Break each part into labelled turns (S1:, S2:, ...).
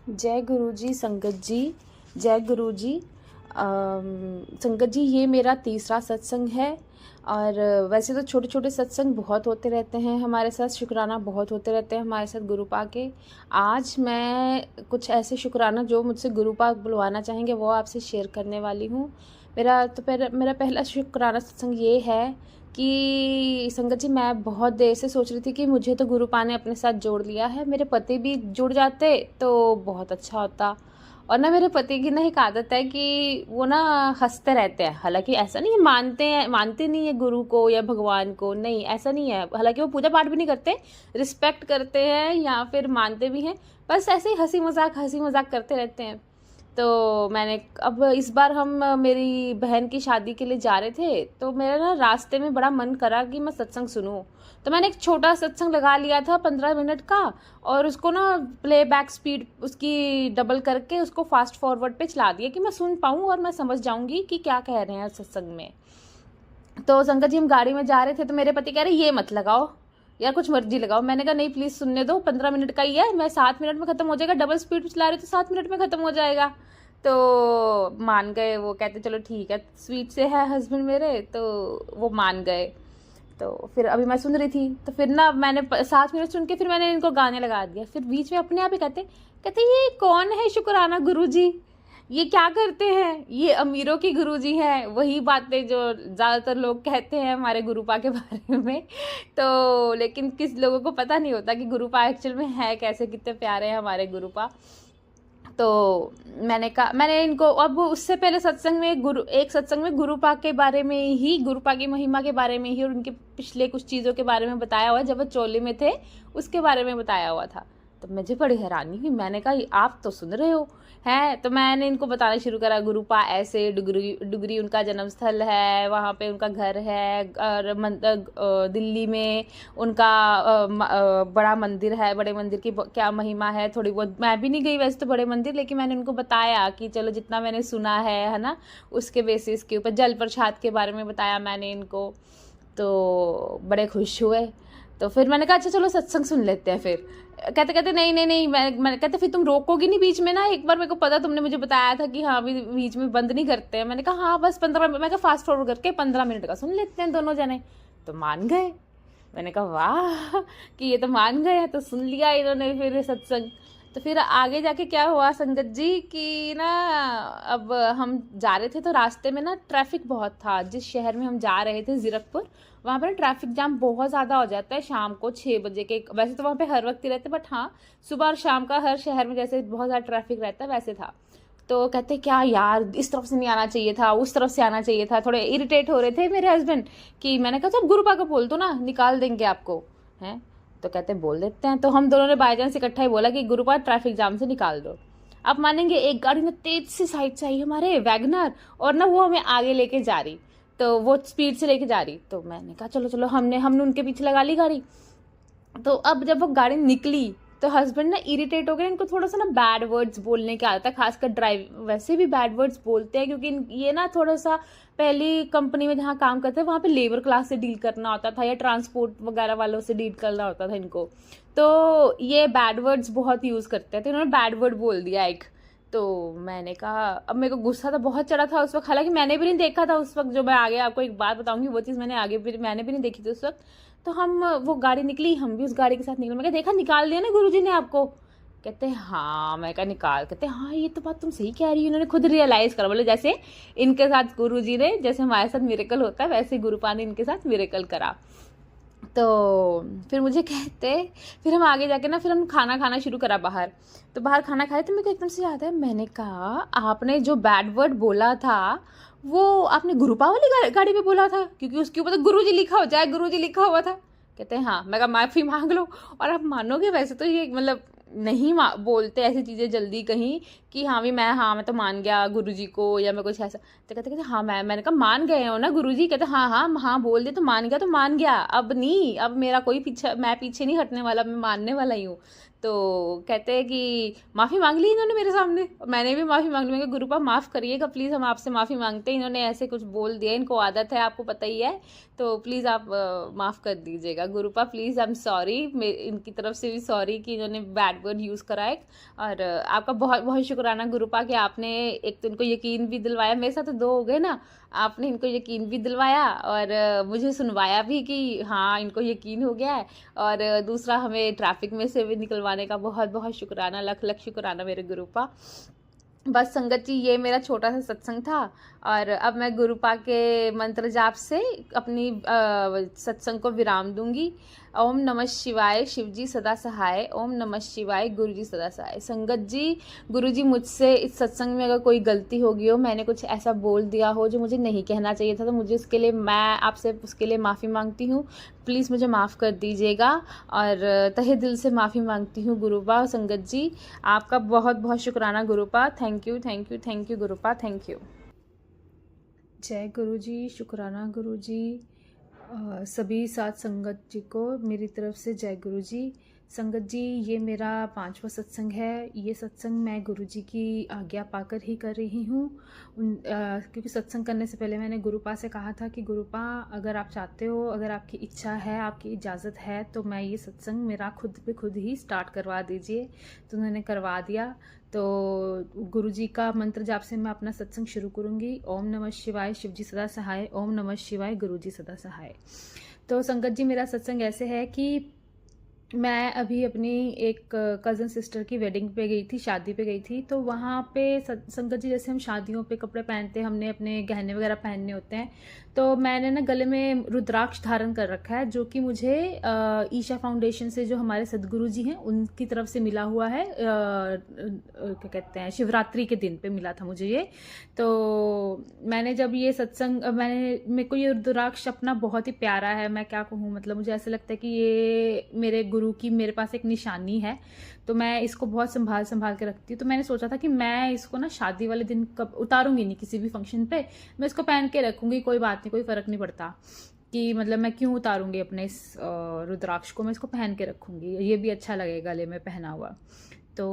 S1: जय गुरु जी, संगत जी। जय गुरु जी। संगत जी, ये मेरा तीसरा सत्संग है। और वैसे तो छोटे छोटे सत्संग बहुत होते रहते हैं हमारे साथ, शुक्राना बहुत होते रहते हैं हमारे साथ गुरु पा के। आज मैं कुछ ऐसे शुक्राना जो मुझसे गुरु पा बुलवाना चाहेंगे वो आपसे शेयर करने वाली हूँ। मेरा पहला शुक्राना सत्संग ये है कि संगत जी, मैं बहुत देर से सोच रही थी कि मुझे तो गुरु पा ने अपने साथ जोड़ लिया है, मेरे पति भी जुड़ जाते तो बहुत अच्छा होता। और ना मेरे पति की ना एक आदत है कि वो ना हंसते रहते हैं। हालांकि ऐसा नहीं है, मानते नहीं है गुरु को या भगवान को, नहीं ऐसा नहीं है। हालांकि वो पूजा पाठ भी नहीं करते, रिस्पेक्ट करते हैं या फिर मानते भी हैं, बस ऐसे ही हंसी मजाक करते रहते हैं। तो मैंने अब इस बार हम मेरी बहन की शादी के लिए जा रहे थे, तो मेरा ना रास्ते में बड़ा मन करा कि मैं सत्संग सुनूं। तो मैंने एक छोटा सत्संग लगा लिया था 15 मिनट का, और उसको ना प्लेबैक स्पीड उसकी डबल करके उसको फास्ट फॉरवर्ड पे चला दिया कि मैं सुन पाऊँ और मैं समझ जाऊंगी कि क्या कह रहे हैं सत्संग में। तो संगत जी, हम गाड़ी में जा रहे थे तो मेरे पति कह रहे ये मत लगाओ यार, कुछ मर्जी लगाओ। मैंने कहा नहीं प्लीज सुनने दो, 15 मिनट का ही है, मैं 7 मिनट में खत्म हो जाएगा, डबल स्पीड चला रही तो 7 मिनट में खत्म हो जाएगा। तो मान गए, वो कहते चलो ठीक है, स्वीट से है हस्बैंड मेरे, तो वो मान गए। तो फिर अभी मैं सुन रही थी, तो फिर ना मैंने 7 मिनट सुन के फिर मैंने इनको गाने लगा दिया। फिर बीच में अपने आप ही कहते कहते ये कौन है शुक्राना गुरु जी, ये क्या करते हैं, ये अमीरों की गुरु जी हैं। वही बातें जो ज़्यादातर लोग कहते हैं हमारे गुरुपा के बारे में। तो लेकिन किस लोगों को पता नहीं होता कि गुरुपा एक्चुअल में है कैसे, कितने प्यारे हैं हमारे गुरुपा। तो मैंने इनको अब उससे पहले सत्संग में एक सत्संग में गुरुपा के बारे में ही, गुरुपा की महिमा के बारे में ही और उनके पिछले कुछ चीज़ों के बारे में बताया हुआ, जब वो चोली में थे उसके बारे में बताया हुआ था। तो मुझे बड़ी हैरानी हुई, मैंने कहा आप तो सुन रहे हो हैं। तो मैंने इनको बताना शुरू करा, गुरुपा ऐसे डुगरी उनका जन्म स्थल है, वहाँ पे उनका घर है, और दिल्ली में उनका बड़ा मंदिर है, बड़े मंदिर की क्या महिमा है। थोड़ी बहुत मैं भी नहीं गई वैसे तो बड़े मंदिर, लेकिन मैंने उनको बताया कि चलो जितना मैंने सुना है ना, उसके बेसिस के ऊपर जल प्रसाद के बारे में बताया मैंने इनको। तो बड़े खुश हुए। तो फिर मैंने कहा अच्छा चलो सत्संग सुन लेते हैं। फिर कहते नहीं, मैं कहते फिर तुम रोकोगी नहीं बीच में ना, एक बार मेरे को पता, तुमने मुझे बताया था कि हाँ अभी बीच में बंद नहीं करते हैं। मैंने कहा हाँ बस 15 मिनट, मैं कहा फास्ट फॉरवर्ड करके 15 मिनट का सुन लेते हैं दोनों जने। तो मान गए। मैंने कहा वाह कि ये तो मान गए, तो सुन लिया इन्होंने फिर सत्संग। तो फिर आगे जाके क्या हुआ संगत जी कि ना, अब हम जा रहे थे तो रास्ते में ना ट्रैफिक बहुत था। जिस शहर में हम जा रहे थे जीरकपुर, वहाँ पर ट्रैफिक जाम बहुत ज़्यादा हो जाता है शाम को 6 बजे के। वैसे तो वहाँ पे हर वक्त ही रहते, बट हाँ सुबह और शाम का हर शहर में जैसे बहुत ज़्यादा ट्रैफिक रहता है वैसे था। तो कहते क्या यार, इस तरफ से नहीं आना चाहिए था, उस तरफ से आना चाहिए था। थोड़े इरिटेट हो रहे थे मेरे हस्बैंड कि मैंने कहा तो गुरुपा को बोल दो ना, निकाल देंगे आपको हैं। तो कहते बोल देते हैं। तो हम दोनों ने बाई चांस इकट्ठा ही बोला कि गुरुपा ट्रैफिक जाम से निकाल दो। आप मानेंगे एक गाड़ी ना तेज से साइड से आई हमारे वैगनर, और ना वो हमें आगे लेके जा रही, तो वो स्पीड से लेके जा रही। तो मैंने कहा चलो चलो, हमने उनके पीछे लगा ली गाड़ी। तो अब जब वो गाड़ी निकली तो हस्बैंड ना इरिटेट हो गए। इनको थोड़ा सा ना बैड वर्ड्स बोलने की आदत है, खासकर ड्राइव वैसे भी बैड वर्ड्स बोलते हैं, क्योंकि ये ना थोड़ा सा पहली कंपनी में जहाँ काम करते हैं वहाँ पे लेबर क्लास से डील करना होता था या ट्रांसपोर्ट वगैरह वालों से डील करना होता था इनको। तो ये बैड वर्ड्स बहुत यूज़ करते हैं, तो इन्होंने बैड वर्ड बोल दिया एक। तो मैंने कहा, अब मेरे को गुस्सा तो बहुत चढ़ा था उस वक्त, हालांकि मैंने भी नहीं देखा था उस वक्त। जो मैं आगे आपको एक बात बताऊंगी वो चीज़ मैंने भी नहीं देखी थी उस वक्त। तो हम वो गाड़ी निकली, हम भी उस गाड़ी के साथ निकले। मैं कहा देखा निकाल दिया ना गुरुजी ने आपको। कहते हाँ, मैं कहा निकाल। कहते हाँ ये तो बात तुम सही कह रही हो, इन्होंने खुद रियलाइज करा। बोले जैसे इनके साथ गुरुजी ने, जैसे हमारे साथ मिरेकल होता है वैसे गुरुपा ने इनके साथ मिरेकल करा। तो फिर मुझे कहते, फिर हम आगे जाके ना, फिर हम खाना खाना शुरू करा बाहर। तो बाहर खाना खाए तो मेरे को एकदम से याद है, मैंने कहा आपने जो बैड वर्ड बोला था वो आपने गुरुपा वाली गाड़ी पे बोला था, क्योंकि उसके ऊपर तो गुरुजी लिखा हो जाए, गुरुजी लिखा हुआ था। कहते हैं हाँ। मैं कहा माफ़ी मांग लो। और आप मानोगे वैसे तो ये मतलब नहीं बोलते ऐसी चीज़ें जल्दी कहीं कि हाँ भी मैं तो मान गया गुरुजी को, या मैं कुछ ऐसा। तो कहते हाँ मैंने कहा मान गए हो ना गुरुजी। कहते हाँ बोल दे तो मान गया, तो मान गया, अब नहीं, अब मेरा कोई मैं पीछे नहीं हटने वाला, मैं मानने वाला ही हूँ। तो कहते हैं कि माफ़ी मांग ली इन्होंने मेरे सामने, मैंने भी माफ़ी मांग ली। मैं गुरुपा माफ़ करिएगा प्लीज़, हम आपसे माफ़ी मांगते हैं, इन्होंने ऐसे कुछ बोल दिया, इनको आदत है, आपको पता ही है, तो प्लीज़ आप माफ़ कर दीजिएगा। गुरुपा प्लीज़, आई एम सॉरी, इनकी तरफ से भी सॉरी कि इन्होंने बैड वर्ड यूज़ करा है। और आपका बहुत बहुत शुक्राना गुरुपा कि आपने एक तो इनको यकीन भी दिलवाया, मेरे साथ तो 2 हो गए ना, आपने इनको यकीन भी दिलवाया और मुझे सुनवाया भी कि हाँ इनको यकीन हो गया है, और दूसरा हमें ट्रैफिक में से भी निकलवाने का बहुत बहुत शुक्राना, लख लख शुक्राना मेरे गुरुपा। बस संगत जी, ये मेरा छोटा सा सत्संग था, और अब मैं गुरुपा के मंत्र जाप से अपनी सत्संग को विराम दूंगी। ओम नमः शिवाय, शिवजी सदा सहाय। ओम नमः शिवाय, गुरुजी सदा सहाय। संगत जी, गुरुजी मुझसे इस सत्संग में अगर कोई गलती होगी हो, मैंने कुछ ऐसा बोल दिया हो जो मुझे नहीं कहना चाहिए था, तो मुझे उसके लिए, मैं आपसे उसके लिए माफ़ी मांगती हूँ। प्लीज़ मुझे माफ़ कर दीजिएगा, और तहे दिल से माफ़ी मांगती हूँ गुरुपा। संगत जी, आपका बहुत बहुत शुक्राना गुरुपा। Thank you thank you thank you गुरुपा, थैंक यू। जय गुरुजी, शुक्राना गुरुजी। सभी साथ संगत जी को मेरी तरफ से जय गुरुजी। संगत जी, ये मेरा 5वां सत्संग है। ये सत्संग मैं गुरुजी की आज्ञा पाकर ही कर रही हूँ। क्योंकि सत्संग करने से पहले मैंने गुरुपा से कहा था कि गुरुपा, अगर आप चाहते हो, अगर आपकी इच्छा है, आपकी इजाज़त है, तो मैं ये सत्संग मेरा खुद पे खुद ही स्टार्ट करवा दीजिए। तो उन्होंने करवा दिया। तो गुरुजी का मंत्र जाप से मैं अपना सत्संग शुरू करूँगी। ओम नमः शिवाय, शिवजी सदा सहाय। ओम नमः शिवाय, गुरुजी सदा सहाय। तो संगत जी, मेरा सत्संग ऐसे है कि मैं अभी अपनी एक कज़न सिस्टर की वेडिंग पे गई थी, शादी पे गई थी। तो वहाँ पे संगत जी, जैसे हम शादियों पे कपड़े पहनते हैं, हमने अपने गहने वगैरह पहनने होते हैं, तो मैंने ना गले में रुद्राक्ष धारण कर रखा है, जो कि मुझे ईशा फाउंडेशन से, जो हमारे सदगुरु जी हैं, उनकी तरफ से मिला हुआ है। क्या कहते हैं, शिवरात्रि के दिन पे मिला था मुझे ये। तो मैंने जब ये सत्संग, मेरे को ये रुद्राक्ष अपना बहुत ही प्यारा है, मैं क्या कहूँ, मतलब मुझे ऐसा लगता है कि ये मेरे गुरु की मेरे पास एक निशानी है, तो मैं इसको बहुत संभाल संभाल के रखती हूँ। तो मैंने सोचा था कि मैं इसको ना शादी वाले दिन कब उतारूंगी नहीं, किसी भी फंक्शन पे मैं इसको पहन के रखूंगी, कोई बात नहीं, कोई फर्क नहीं पड़ता कि मतलब मैं क्यों उतारूंगी अपने इस रुद्राक्ष को, मैं इसको पहन के रखूंगी, ये भी अच्छा लगेगा गले में पहना हुआ। तो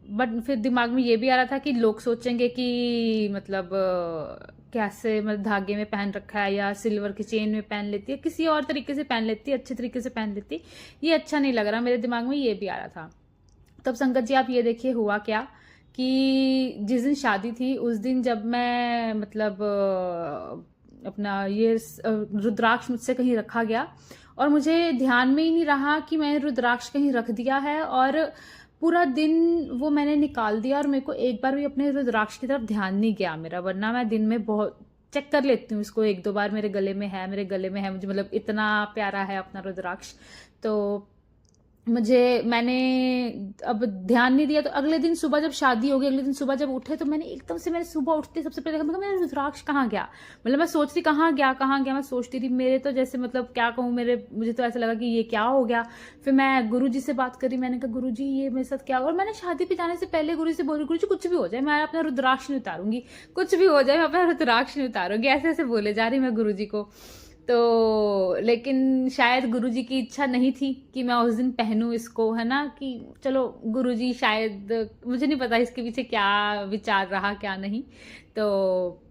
S1: बट फिर दिमाग में ये भी आ रहा था कि लोग सोचेंगे कि मतलब कैसे, मतलब धागे में पहन रखा है, या सिल्वर की चेन में पहन लेती है, किसी और तरीके से पहन लेती है, अच्छे तरीके से पहन लेती, ये अच्छा नहीं लग रहा, मेरे दिमाग में ये भी आ रहा था। तब संगत जी, आप ये देखिए हुआ क्या कि जिस दिन शादी थी, उस दिन जब मैं मतलब अपना ये रुद्राक्ष मुझसे कहीं रखा गया, और मुझे ध्यान में ही नहीं रहा कि मैंने रुद्राक्ष कहीं रख दिया है, और पूरा दिन वो मैंने निकाल दिया, और मेरे को एक बार भी अपने रुद्राक्ष की तरफ ध्यान नहीं गया मेरा, वरना मैं दिन में बहुत चेक कर लेती हूँ इसको, 1-2 बार मेरे गले में है, मेरे गले में है, मुझे मतलब इतना प्यारा है अपना रुद्राक्ष। तो मैंने अब ध्यान नहीं दिया। तो अगले दिन सुबह जब शादी हो गई, अगले दिन सुबह जब उठे, तो मैंने एकदम से, मैंने सुबह उठते सबसे पहले देखा, मेरा रुद्राक्ष कहाँ गया, मतलब मैं सोच रही कहाँ गया, मैं सोचती थी, मेरे तो जैसे मतलब क्या कहूँ, मुझे तो ऐसा लगा कि ये क्या हो गया। फिर मैं गुरुजी से बात करी, मैंने कहा गुरुजी ये मेरे साथ क्या हुआ, और मैंने शादी पे जाने से पहले गुरु से बोली, गुरुजी कुछ भी हो जाए मैं अपना रुद्राक्ष नहीं उतारूंगी, कुछ भी हो जाए मैं अपना रुद्राक्ष नहीं उतारूंगी, ऐसे ऐसे बोले जा रही मैं गुरुजी को। तो लेकिन शायद गुरुजी की इच्छा नहीं थी कि मैं उस दिन पहनूं इसको, है ना, कि चलो गुरुजी शायद, मुझे नहीं पता इसके पीछे क्या विचार रहा क्या नहीं। तो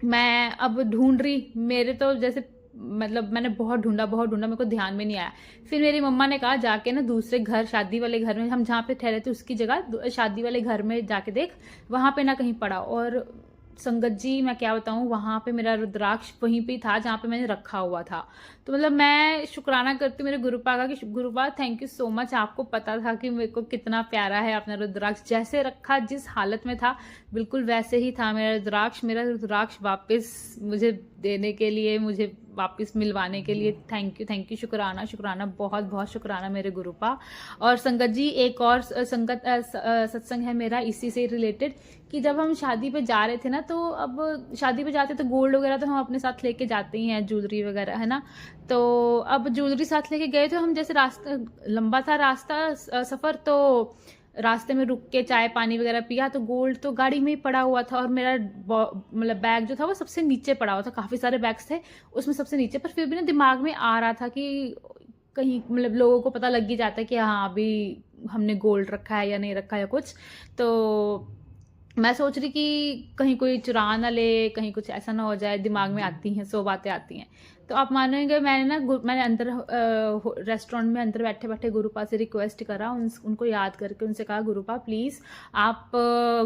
S1: मैं अब ढूंढ रही, मेरे तो जैसे मतलब मैंने बहुत ढूंढा मेरे को ध्यान में नहीं आया। फिर मेरी मम्मा ने कहा जाके ना दूसरे घर, शादी वाले घर में, हम जहाँ पे ठहरे थे उसकी जगह शादी वाले घर में जाके देख, वहां पे ना कहीं पड़ा। और संगत जी, मैं क्या बताऊं, वहां पे मेरा रुद्राक्ष वहीं पे था जहाँ पे मैंने रखा हुआ था। तो मतलब मैं शुक्राना करती हूँ मेरे गुरुपा का कि गुरुपा थैंक यू सो मच, आपको पता था कि मेरे को कितना प्यारा है अपना रुद्राक्ष, जैसे रखा, जिस हालत में था बिल्कुल वैसे ही था मेरा रुद्राक्ष। मेरा रुद्राक्ष वापस मुझे देने के लिए, मुझे वापस मिलवाने के लिए थैंक यू, शुक्राना, बहुत बहुत शुक्राना मेरे गुरुपा। और संगत जी, एक और सत्संग है मेरा इसी से रिलेटेड, कि जब हम शादी पे जा रहे थे ना, तो अब शादी पे जाते तो गोल्ड वगैरह तो हम अपने साथ लेके जाते ही हैं, ज्वेलरी वगैरह, है ना। तो अब ज्वेलरी साथ लेके गए थे हम, जैसे रास्ता लंबा था, रास्ता सफर, तो रास्ते में रुक के चाय पानी वगैरह पिया, तो गोल्ड तो गाड़ी में ही पड़ा हुआ था, और मेरा मतलब बैग जो था वो सबसे नीचे पड़ा हुआ था, काफी सारे बैग्स थे उसमें सबसे नीचे, पर फिर भी ना दिमाग में आ रहा था कि
S2: कहीं मतलब लोगों को पता लग ही जाता है कि हाँ अभी हमने गोल्ड रखा है या नहीं रखा है कुछ। तो मैं सोच रही कि कहीं कोई चुरा ना ले, कहीं कुछ ऐसा ना हो जाए, दिमाग में आती हैं 100 बातें आती हैं। तो आप मानेंगे मैंने ना मैंने अंदर रेस्टोरेंट में अंदर बैठे बैठे गुरुपा से रिक्वेस्ट करा, उनको याद करके उनसे कहा गुरुपा प्लीज़ आप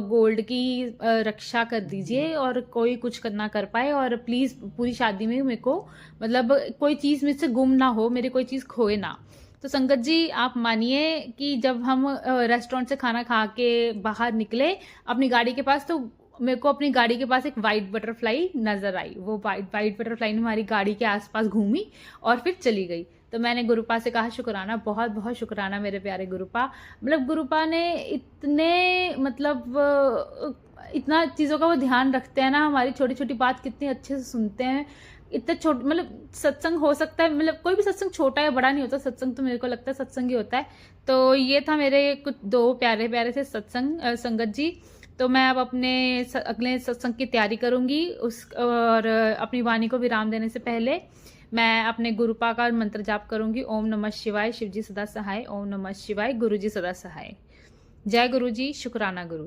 S2: गोल्ड की रक्षा कर दीजिए और कोई कुछ ना कर पाए, और प्लीज़ पूरी शादी में मेरे को मतलब कोई चीज़ मुझसे गुम ना हो, मेरी कोई चीज़ खोए ना। तो संगत जी आप मानिए कि जब हम रेस्टोरेंट से खाना खा के बाहर निकले अपनी गाड़ी के पास, तो मेरे को अपनी गाड़ी के पास एक वाइट बटरफ्लाई नजर आई। वो वाइट बटरफ्लाई ने हमारी गाड़ी के आसपास घूमी और फिर चली गई। तो मैंने गुरुपा से कहा शुक्राना, बहुत बहुत शुक्राना मेरे प्यारे गुरुपा। मतलब गुरुपा ने इतने मतलब इतना चीज़ों का वो ध्यान रखते हैं ना, हमारी छोटी छोटी बात कितनी अच्छे से सुनते हैं। इतना छोट मतलब सत्संग हो सकता है, मतलब कोई भी सत्संग छोटा या बड़ा नहीं होता, सत्संग तो मेरे को लगता है सत्संग ही होता है। तो ये था मेरे कुछ 2 प्यारे प्यारे से सत्संग संगत जी। तो मैं अब अपने अगले सत्संग की तैयारी करूंगी और अपनी वाणी को विराम देने से पहले मैं अपने गुरुपा का मंत्र जाप करूंगी। ओम नमः शिवाय, शिव जी सदा सहाय। ओम नमः शिवाय, गुरु जी सदा सहाय। जय गुरु जी, शुक्राना गुरु।